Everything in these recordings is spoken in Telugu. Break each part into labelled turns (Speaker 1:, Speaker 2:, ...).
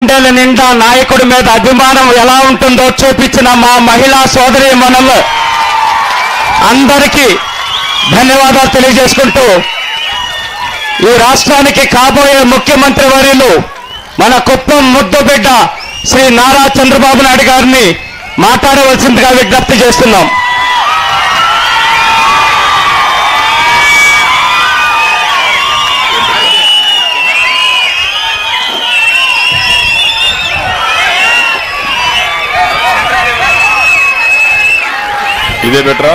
Speaker 1: గుండెల నిండా నాయకుడి మీద అభిమానం ఎలా ఉంటుందో చూపించిన మా మహిళా సోదరీమణులు అందరికీ ధన్యవాదాలు తెలియజేసుకుంటూ ఈ రాష్ట్రానికి కాబోయే ముఖ్యమంత్రి వర్యులు మన కుప్పం ముద్దుబిడ్డ శ్రీ నారా చంద్రబాబు నాయుడు గారిని మాట్లాడవలసిందిగా విజ్ఞప్తి చేస్తున్నాం.
Speaker 2: ఇదే బెటరా?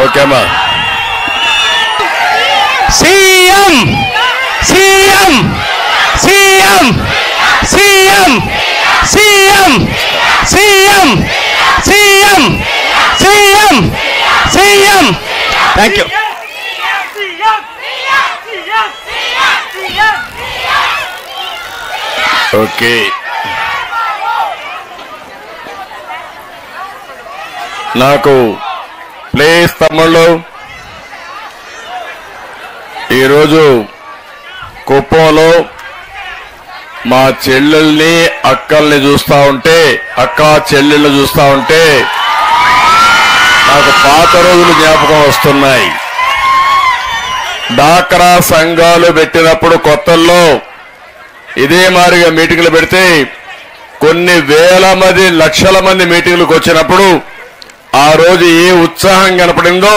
Speaker 2: ఓకేమా?
Speaker 1: CM CM CM CM CM CM CM CM CM. Thank you.
Speaker 2: Okay, నాకు ప్లీజ్ తమ్ముళ్ళు, ఈరోజు కుప్పంలో మా చెల్లెల్ని అక్కల్ని చూస్తా ఉంటే, అక్క చెల్లెళ్ళు చూస్తా ఉంటే నాకు పాత రోజులు జ్ఞాపకం వస్తున్నాయి. డాక్రా సంఘాలు పెట్టినప్పుడు కొత్తల్లో ఇదే మాదిరిగా మీటింగ్లు పెడితే కొన్ని వేల మంది లక్షల మంది మీటింగ్లకు వచ్చినప్పుడు ఆ రోజు ఏ ఉత్సాహం కనపడిందో